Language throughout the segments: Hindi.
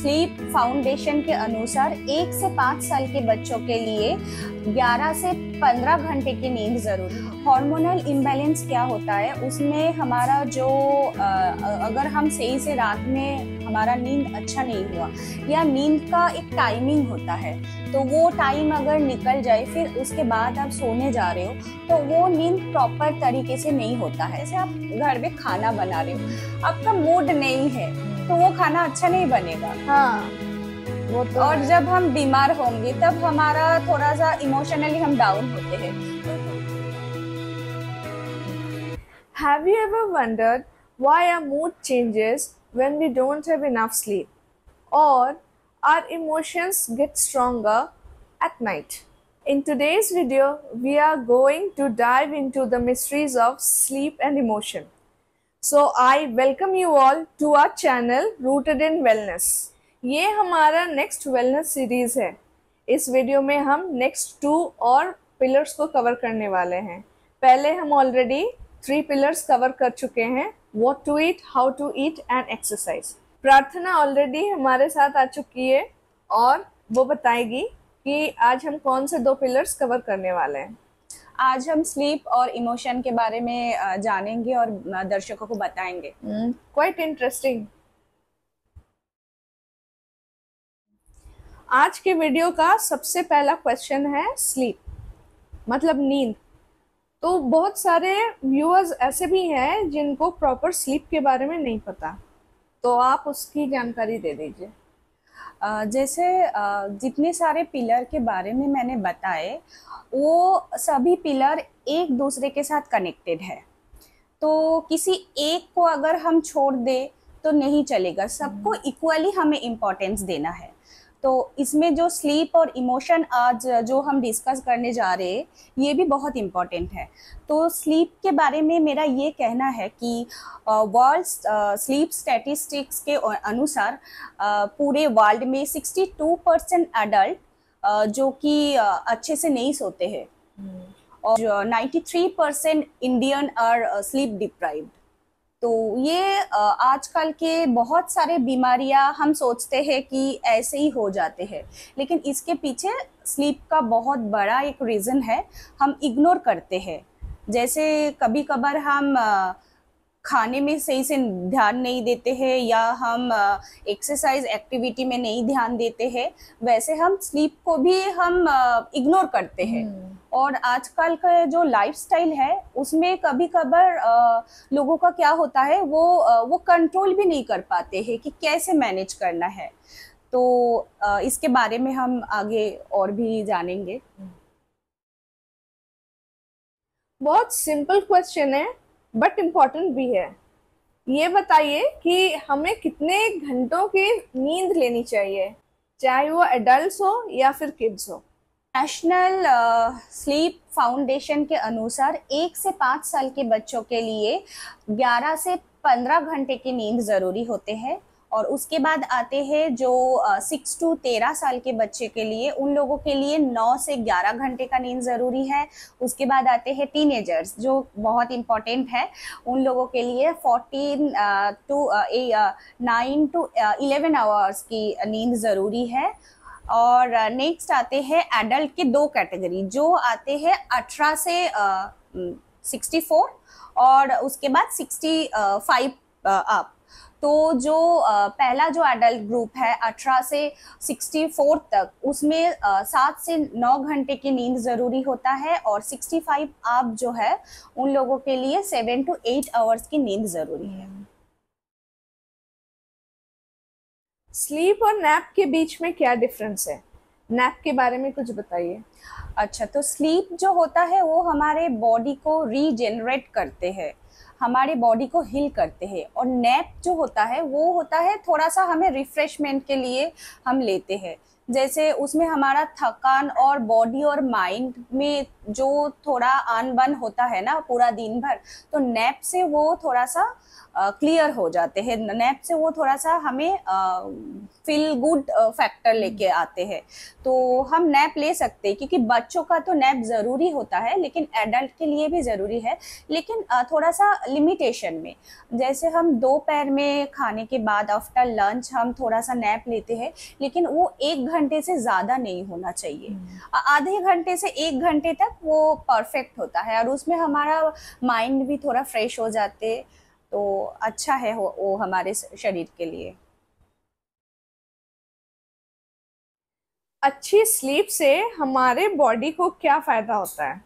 स्लीप फाउंडेशन के अनुसार 1 से 5 साल के बच्चों के लिए 11 से 15 घंटे की नींद जरूरी है। हार्मोनल इम्बैलेंस क्या होता है, उसमें हमारा जो अगर हम सही से रात में हमारा नींद अच्छा नहीं हुआ या नींद का एक टाइमिंग होता है, तो वो टाइम अगर निकल जाए फिर उसके बाद आप सोने जा रहे हो तो वो नींद प्रॉपर तरीके से नहीं होता है। जैसे आप घर में खाना बना रहे हो, आपका मूड नहीं है तो वो खाना अच्छा नहीं बनेगा। हाँ, वो तो और जब हम बीमार होंगे तब हमारा थोड़ा सा इमोशनली हम डाउन होते हैं। Have you ever wondered why our mood changes when we don't have enough sleep, or our emotions get stronger at night? In today's video, we are going to dive into the mysteries of sleep and emotion. So I welcome you all to our channel Rooted in Wellness. ये हमारा नेक्स्ट वेलनेस सीरीज है। इस वीडियो में हम नेक्स्ट 2 और पिलर्स को कवर करने वाले हैं। पहले हम ऑलरेडी 3 पिलर्स कवर कर चुके हैं, what to eat, how to eat and exercise. Prarthana already हमारे साथ आ चुकी है और वो बताएगी कि आज हम कौन से 2 पिलर्स कवर करने वाले हैं। आज हम स्लीप और इमोशन के बारे में जानेंगे और दर्शकों को बताएंगे। Quite interesting. आज के वीडियो का सबसे पहला क्वेश्चन है स्लीप, मतलब नींद। तो बहुत सारे व्यूअर्स ऐसे भी हैं जिनको प्रॉपर स्लीप के बारे में नहीं पता, तो आप उसकी जानकारी दे दीजिए। जैसे जितने सारे पिलर के बारे में मैंने बताए, वो सभी पिलर एक दूसरे के साथ कनेक्टेड है। तो किसी एक को अगर हम छोड़ दे तो नहीं चलेगा, सबको इक्वली हमें इम्पोर्टेंस देना है। तो इसमें जो स्लीप और इमोशन आज जो हम डिस्कस करने जा रहे हैं, ये भी बहुत इम्पोर्टेंट है। तो स्लीप के बारे में मेरा ये कहना है कि वर्ल्ड स्लीप स्टैटिस्टिक्स के अनुसार पूरे वर्ल्ड में 62% एडल्ट जो कि अच्छे से नहीं सोते हैं और 93% इंडियन आर स्लीप डिप्राइव्ड। तो ये आजकल के बहुत सारे बीमारियां हम सोचते हैं कि ऐसे ही हो जाते हैं, लेकिन इसके पीछे स्लीप का बहुत बड़ा एक रीज़न है, हम इग्नोर करते हैं। जैसे कभी कभार हम खाने में सही से ध्यान नहीं देते हैं या हम एक्सरसाइज एक्टिविटी में नहीं ध्यान देते हैं, वैसे हम स्लीप को भी हम इग्नोर करते हैं। और आजकल का जो लाइफस्टाइल है उसमें कभी कभार लोगों का क्या होता है, वो कंट्रोल भी नहीं कर पाते हैं कि कैसे मैनेज करना है। तो इसके बारे में हम आगे और भी जानेंगे। बहुत सिंपल क्वेश्चन है बट इम्पोर्टेंट भी है। ये बताइए कि हमें कितने घंटों की नींद लेनी चाहिए, चाहे वो एडल्ट्स हो या फिर किड्स हो। नेशनल स्लीप फाउंडेशन के अनुसार 1 से 5 साल के बच्चों के लिए 11 से 15 घंटे की नींद ज़रूरी होते हैं। और उसके बाद आते हैं जो 6 to 13 साल के बच्चे के लिए, उन लोगों के लिए 9 से 11 घंटे का नींद ज़रूरी है। उसके बाद आते हैं टीनेजर्स, जो बहुत इम्पोर्टेंट है, उन लोगों के लिए 9 to 11 आवर्स की नींद ज़रूरी है। और नेक्स्ट आते हैं एडल्ट के 2 कैटेगरी, जो आते हैं 18 से 64 और उसके बाद 65 अप। तो जो पहला जो एडल्ट ग्रुप है 18 से 64 तक, उसमें 7 से 9 घंटे की नींद ज़रूरी होता है। और 65 अप जो है, उन लोगों के लिए 7 to 8 आवर्स की नींद ज़रूरी है। स्लीप और नैप के बीच में क्या डिफरेंस है? नैप के बारे में कुछ बताइए। अच्छा, तो स्लीप जो होता है वो हमारे बॉडी को रीजेनरेट करते हैं, हमारे बॉडी को हील करते हैं। और नैप जो होता है वो होता है थोड़ा सा हमें रिफ्रेशमेंट के लिए हम लेते हैं। जैसे उसमें हमारा थकान और बॉडी और माइंड में जो थोड़ा आन बन होता है ना पूरा दिन भर, तो नैप से वो थोड़ा सा क्लियर हो जाते हैं। नैप से वो थोड़ा सा हमें फील गुड फैक्टर लेके आते हैं। तो हम नैप ले सकते हैं, क्योंकि बच्चों का तो नैप ज़रूरी होता है, लेकिन एडल्ट के लिए भी ज़रूरी है, लेकिन थोड़ा सा लिमिटेशन में। जैसे हम दोपहर में खाने के बाद आफ्टर लंच हम थोड़ा सा नैप लेते हैं, लेकिन वो 1 घंटे से ज़्यादा नहीं होना चाहिए। आधे घंटे से 1 घंटे तक वो परफेक्ट होता है, और उसमें हमारा माइंड भी थोड़ा फ्रेश हो जाते, तो अच्छा है वो हमारे शरीर के लिए। अच्छी स्लीप से हमारे बॉडी को क्या फायदा होता है?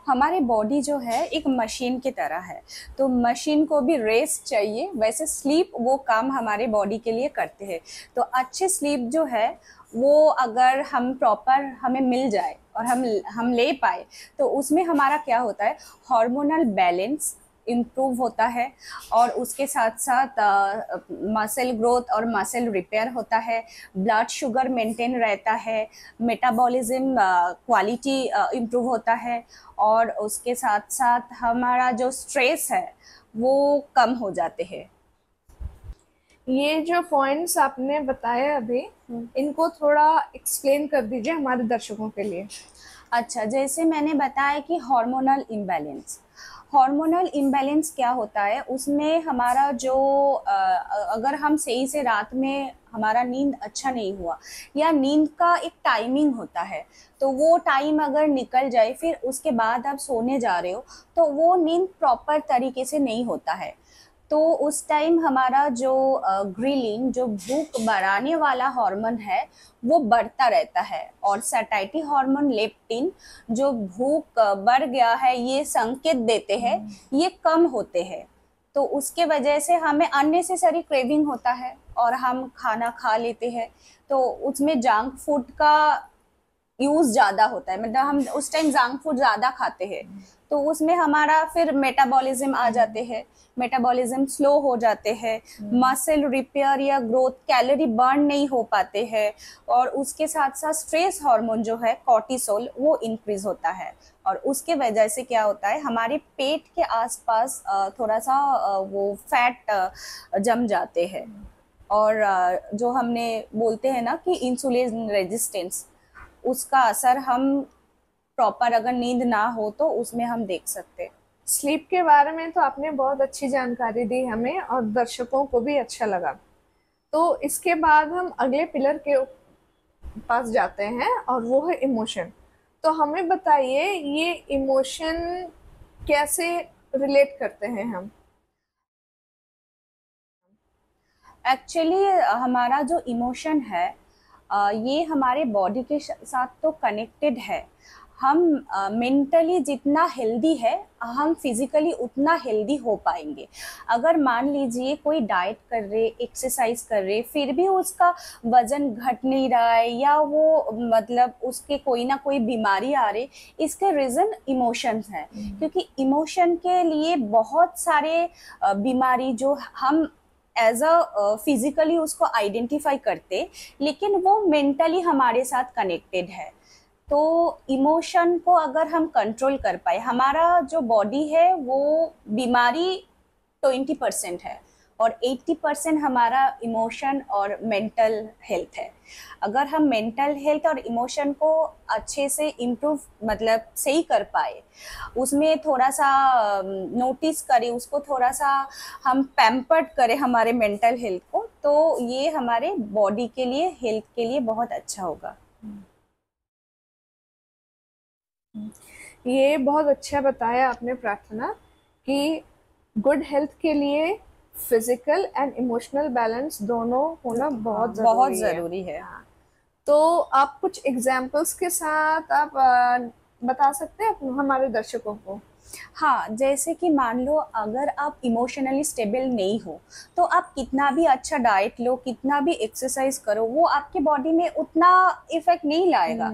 हमारी बॉडी जो है एक मशीन की तरह है, तो मशीन को भी रेस्ट चाहिए, वैसे स्लीप वो काम हमारे बॉडी के लिए करते हैं। तो अच्छी स्लीप जो है वो अगर हम प्रॉपर हमें मिल जाए और हम ले पाए, तो उसमें हमारा क्या होता है, हार्मोनल बैलेंस इम्प्रूव होता है, और उसके साथ साथ मसल ग्रोथ और मसल रिपेयर होता है, ब्लड शुगर मेंटेन रहता है, मेटाबॉलिज्म क्वालिटी इम्प्रूव होता है, और उसके साथ साथ हमारा जो स्ट्रेस है वो कम हो जाते हैं। ये जो पॉइंट्स आपने बताए अभी, इनको थोड़ा एक्सप्लेन कर दीजिए हमारे दर्शकों के लिए। अच्छा, जैसे मैंने बताया कि हार्मोनल इम्बैलेंस क्या होता है, उसमें हमारा जो अगर हम सही से रात में हमारा नींद अच्छा नहीं हुआ, या नींद का एक टाइमिंग होता है, तो वो टाइम अगर निकल जाए फिर उसके बाद आप सोने जा रहे हो, तो वो नींद प्रॉपर तरीके से नहीं होता है। तो उस टाइम हमारा जो ग्रिलिन, जो भूख बढ़ाने वाला हार्मोन है, वो बढ़ता रहता है, और सैटाइटी हार्मोन, लेप्टिन, जो भूख बढ़ गया है ये संकेत देते हैं, ये कम होते हैं। तो उसके वजह से हमें अननेसेसरी क्रेविंग होता है, और हम खाना खा लेते हैं, तो उसमें जंक फूड का यूज ज्यादा होता है, मतलब हम उस टाइम जंक फूड ज्यादा खाते हैं, तो उसमें हमारा फिर मेटाबॉलिज्म आ जाते हैं, मेटाबॉलिज्म स्लो हो जाते हैं, मसल रिपेयर या ग्रोथ, कैलोरी बर्न नहीं हो पाते हैं, और उसके साथ साथ स्ट्रेस हार्मोन जो है कॉर्टिसोल वो इंक्रीज होता है, और उसके वजह से क्या होता है, हमारे पेट के आसपास थोड़ा सा वो फैट जम जाते हैं, और जो हमने बोलते हैं ना कि इंसुलिन रेजिस्टेंस, उसका असर हम प्रॉपर अगर नींद ना हो तो उसमें हम देख सकते हैं। स्लीप के बारे में तो आपने बहुत अच्छी जानकारी दी हमें, और दर्शकों को भी अच्छा लगा। तो इसके बाद हम अगले पिलर के पास जाते हैं, और वो है इमोशन। तो हमें बताइए, ये इमोशन कैसे रिलेट करते हैं हम? एक्चुअली हमारा जो इमोशन है ये हमारे बॉडी के साथ तो कनेक्टेड है। हम मेंटली जितना हेल्दी है, हम फिजिकली उतना हेल्दी हो पाएंगे। अगर मान लीजिए कोई डाइट कर रहे, एक्सरसाइज कर रहे, फिर भी उसका वजन घट नहीं रहा है, या वो मतलब उसके कोई ना कोई बीमारी आ रही, इसके रीजन इमोशंस है। क्योंकि इमोशन के लिए बहुत सारे बीमारी जो हम एज अ फिजिकली उसको आइडेंटिफाई करते, लेकिन वो मेंटली हमारे साथ कनेक्टेड है। तो इमोशन को अगर हम कंट्रोल कर पाए, हमारा जो बॉडी है वो बीमारी 20% है, और 80% हमारा इमोशन और मेंटल हेल्थ है। अगर हम मेंटल हेल्थ और इमोशन को अच्छे से इम्प्रूव, मतलब सही कर पाए, उसमें थोड़ा सा नोटिस करें उसको, थोड़ा सा हम पैम्पर्ड करें हमारे मेंटल हेल्थ को, तो ये हमारे बॉडी के लिए, हेल्थ के लिए बहुत अच्छा होगा। ये बहुत अच्छा बताया आपने प्रार्थना, कि गुड हेल्थ के लिए फिजिकल एंड इमोशनल बैलेंस दोनों होना बहुत ज़रूरी है। हाँ। तो आप कुछ एग्जाम्पल्स के साथ आप बता सकते हैं हमारे दर्शकों को? हाँ, जैसे कि मान लो अगर आप इमोशनली स्टेबल नहीं हो तो आप कितना भी अच्छा डाइट लो, कितना भी एक्सरसाइज करो, वो आपके बॉडी में उतना इफेक्ट नहीं लाएगा।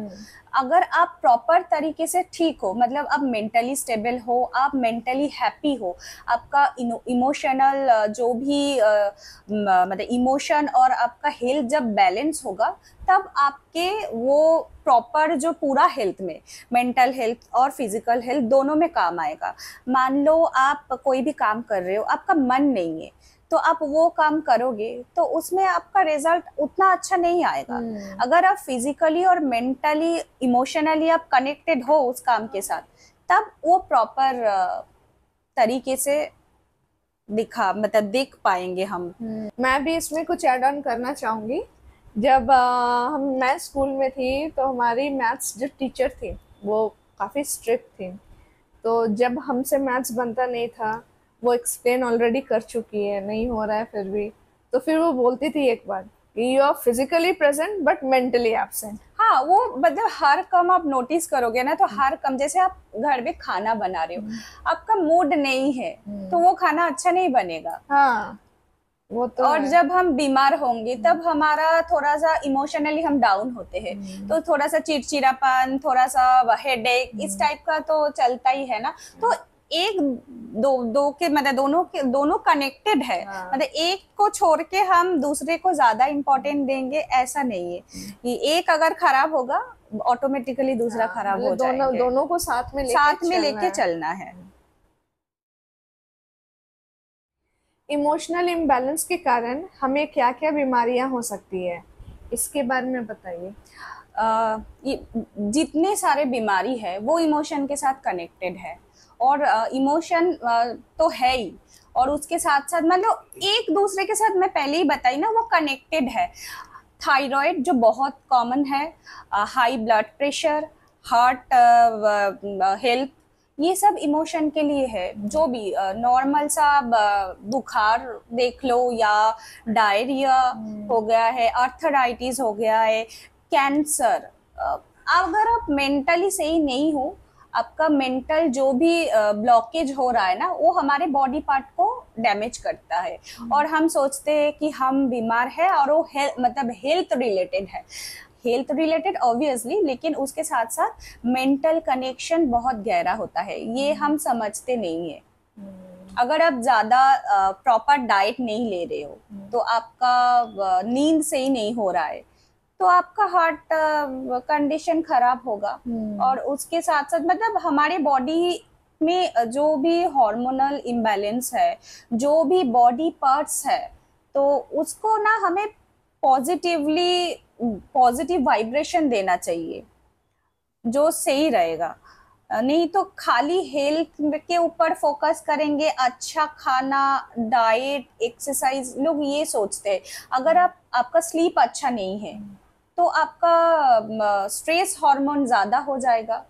अगर आप प्रॉपर तरीके से ठीक हो, मतलब आप मेंटली स्टेबल हो, आप मेंटली हैप्पी हो, आपका इमोशनल जो भी मतलब इमोशन और आपका हेल्थ जब बैलेंस होगा, तब आपके वो प्रॉपर जो पूरा हेल्थ में, मेंटल हेल्थ और फिजिकल हेल्थ दोनों में काम आएगा। मान लो आप कोई भी काम कर रहे हो, आपका मन नहीं है, तो आप वो काम करोगे तो उसमें आपका रिजल्ट उतना अच्छा नहीं आएगा। अगर आप फिजिकली और मेंटली इमोशनली आप कनेक्टेड हो उस काम के साथ, तब वो प्रॉपर तरीके से देख पाएंगे हम। मैं भी इसमें कुछ ऐड ऑन करना चाहूंगी। जब मैं स्कूल में थी तो हमारी मैथ्स जो टीचर थी वो काफ़ी स्ट्रिक्ट थी। तो जब हमसे मैथ्स बनता नहीं था, वो एक्सप्लेन ऑलरेडी कर चुकी है, नहीं हो रहा है फिर भी, तो फिर वो बोलती थी एक बार कि you are physically present but mentally absent. हाँ, वो मतलब हर कम आप नोटिस करोगे ना, तो हर कम, जैसे आप घर में खाना बना रहे हो, आपका मूड नहीं है तो वो खाना अच्छा नहीं बनेगा। हाँ, वो तो और है। जब हम बीमार होंगे तब हमारा थोड़ा सा इमोशनली हम डाउन होते हैं, तो थोड़ा सा चिड़चिड़ापन, थोड़ा सा हेडेक, इस टाइप का तो चलता ही है ना। तो एक दो के मतलब दोनों कनेक्टेड है। मतलब एक को छोड़ के हम दूसरे को ज्यादा इम्पोर्टेंट देंगे, ऐसा नहीं है कि एक अगर खराब होगा ऑटोमेटिकली दूसरा खराब हो जाएंगे। दोनों को साथ में लेके चलना है। इमोशनल इम्बैलेंस के कारण हमें क्या क्या बीमारियां हो सकती है, इसके बारे में बताइए। जितने सारे बीमारी है वो इमोशन के साथ कनेक्टेड है, और इमोशन तो है ही, और उसके साथ साथ मतलब एक दूसरे के साथ, मैं पहले ही बताई ना, वो कनेक्टेड है। थायराइड जो बहुत कॉमन है, high blood pressure, heart health, ये सब इमोशन के लिए है। जो भी नॉर्मल सा बुखार देख लो, या डायरिया हो गया है, आर्थराइटिस हो गया है, कैंसर, अगर आप मेंटली सही नहीं हो, आपका मेंटल जो भी ब्लॉकेज हो रहा है ना, वो हमारे बॉडी पार्ट को डैमेज करता है, और हम सोचते हैं कि हम बीमार है, और वो मतलब हेल्थ रिलेटेड है। हेल्थ रिलेटेड ऑब्वियसली, लेकिन उसके साथ साथ मेंटल कनेक्शन बहुत गहरा होता है, ये हम समझते नहीं है। अगर आप ज्यादा प्रॉपर डाइट नहीं ले रहे हो, तो आपका नींद सही नहीं हो रहा है, तो आपका हार्ट कंडीशन खराब होगा। और उसके साथ साथ मतलब हमारे बॉडी में जो भी हार्मोनल इम्बैलेंस है, जो भी बॉडी पार्ट्स है, तो उसको ना हमें पॉजिटिव वाइब्रेशन देना चाहिए, जो सही रहेगा। नहीं तो खाली हेल्थ के ऊपर फोकस करेंगे, अच्छा खाना, डाइट, एक्सरसाइज, लोग ये सोचते हैं। अगर आपका स्लीप अच्छा नहीं है तो आपका स्ट्रेस हार्मोन ज्यादा हो जाएगा,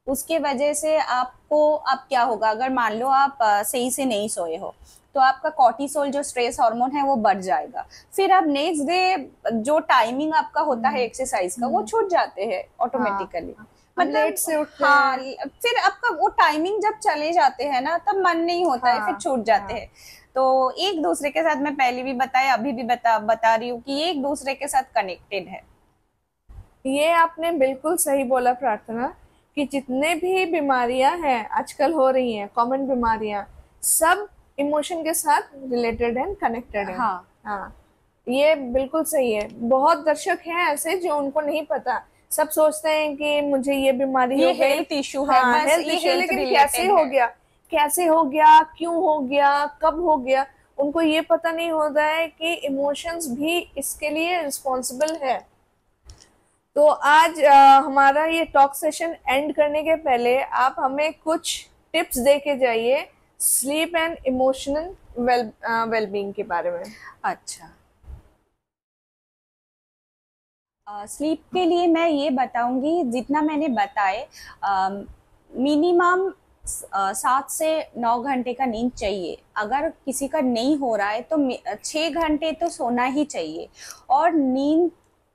उसके वजह से आप क्या होगा, अगर मान लो आप सही से नहीं सोए हो, तो आपका कॉर्टिसोल जो स्ट्रेस हार्मोन है वो बढ़ जाएगा। फिर आप नेक्स्ट डे जो टाइमिंग आपका होता है एक्सरसाइज का, वो छूट जाते हैं ऑटोमेटिकली। मतलब लेट से उठते हाँ, फिर आपका वो टाइमिंग जब चले जाते हैं ना, तब मन नहीं होता है, फिर छूट जाते हैं। तो एक दूसरे के साथ, मैं पहले भी बताया, अभी भी बता रही हूँ कि एक दूसरे के साथ कनेक्टेड है। ये आपने बिल्कुल सही बोला प्रार्थना, कि जितने भी बीमारियां हैं आजकल हो रही हैं, कॉमन बीमारियां, सब इमोशन के साथ रिलेटेड एंड कनेक्टेड है। हाँ, ये बिल्कुल सही है। बहुत दर्शक हैं ऐसे जो उनको नहीं पता, सब सोचते हैं कि मुझे ये बीमारी, ये हेल्थ इशू है, बस हेल्थ इशू, लेकिन कैसे हो गया, क्यों हो गया, कब हो गया, उनको ये पता नहीं होता है कि इमोशंस भी इसके लिए रिस्पॉन्सिबल है। तो आज हमारा ये टॉक सेशन एंड करने के पहले आप हमें कुछ टिप्स दे के जाइए स्लीप एंड इमोशनल वेलबींग के बारे में। अच्छा, स्लीप के लिए मैं ये बताऊंगी, जितना मैंने बताए, मिनिमम 7 से 9 घंटे का नींद चाहिए। अगर किसी का नहीं हो रहा है तो 6 घंटे तो सोना ही चाहिए। और नींद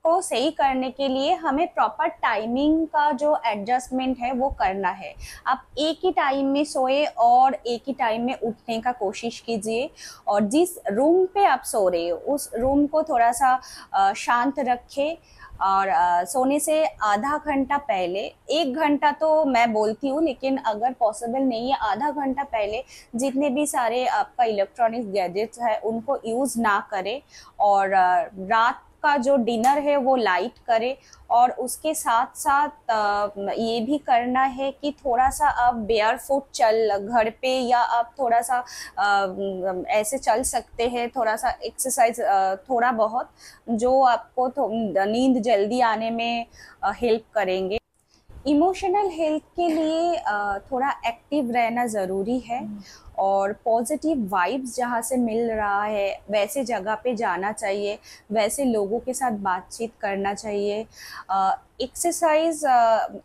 को सही करने के लिए हमें प्रॉपर टाइमिंग का जो एडजस्टमेंट है वो करना है। आप एक ही टाइम में सोए और एक ही टाइम में उठने का कोशिश कीजिए, और जिस रूम पे आप सो रहे हो उस रूम को थोड़ा सा शांत रखें, और सोने से आधा घंटा पहले, 1 घंटा तो मैं बोलती हूँ, लेकिन अगर पॉसिबल नहीं है आधा घंटा पहले जितने भी सारे आपका इलेक्ट्रॉनिक्स गैजेट्स है उनको यूज़ ना करें, और रात का जो डिनर है वो लाइट करें। और उसके साथ साथ ये भी करना है कि थोड़ा सा आप बेयर फुट चल घर पे, या आप थोड़ा सा ऐसे चल सकते हैं, थोड़ा सा एक्सरसाइज थोड़ा बहुत, जो आपको नींद जल्दी आने में हेल्प करेंगे। इमोशनल हेल्थ के लिए थोड़ा एक्टिव रहना ज़रूरी है, और पॉजिटिव वाइब्स जहाँ से मिल रहा है वैसे जगह पे जाना चाहिए, वैसे लोगों के साथ बातचीत करना चाहिए। एक्सरसाइज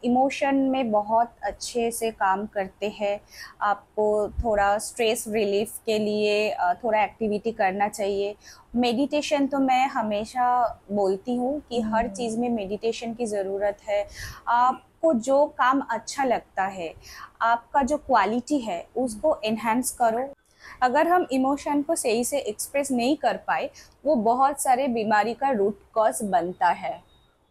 इमोशन में बहुत अच्छे से काम करते हैं। आपको थोड़ा स्ट्रेस रिलीफ के लिए थोड़ा एक्टिविटी करना चाहिए। मेडिटेशन तो मैं हमेशा बोलती हूँ कि हर चीज़ में मेडिटेशन की ज़रूरत है। आपको जो काम अच्छा लगता है, आपका जो क्वालिटी है उसको एनहांस करो। अगर हम इमोशन को सही से एक्सप्रेस नहीं कर पाए, वो बहुत सारे बीमारी का रूट कॉज बनता है,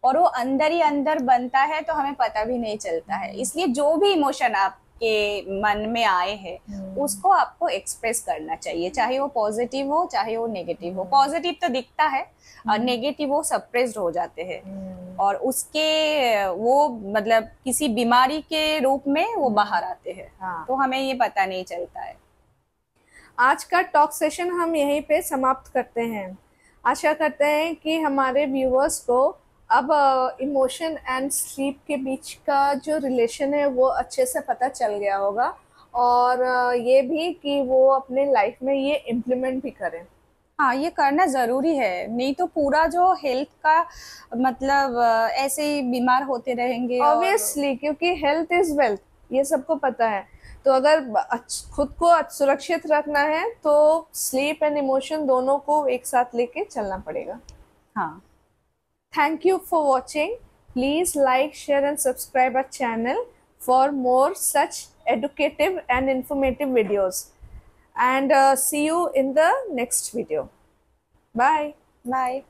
और वो अंदर ही अंदर बनता है तो हमें पता भी नहीं चलता है। इसलिए जो भी इमोशन आपके मन में आए हैं उसको आपको एक्सप्रेस करना चाहिए, चाहे वो पॉजिटिव हो चाहे वो नेगेटिव हो। पॉजिटिव तो दिखता है और नेगेटिव वो सप्रेस्ड हो जाते हैं, और उसके वो मतलब किसी बीमारी के रूप में वो बाहर आते हैं। तो हमें ये पता नहीं चलता है। आज का टॉक सेशन हम यहीं पे समाप्त करते हैं। आशा करते हैं कि हमारे व्यूअर्स को अब इमोशन एंड स्लीप के बीच का जो रिलेशन है वो अच्छे से पता चल गया होगा, और ये भी कि वो अपने लाइफ में ये इम्प्लीमेंट भी करें। हाँ, ये करना ज़रूरी है, नहीं तो पूरा जो हेल्थ का मतलब ऐसे ही बीमार होते रहेंगे। ऑब्वियसली, क्योंकि हेल्थ इज वेल्थ, ये सबको पता है। तो अगर खुद को सुरक्षित रखना है तो स्लीप एंड इमोशन दोनों को एक साथ लेके चलना पड़ेगा। हाँ। Thank you for watching. Please like, share and subscribe our channel for more such educative and informative videos. And see you in the next video. Bye. Bye.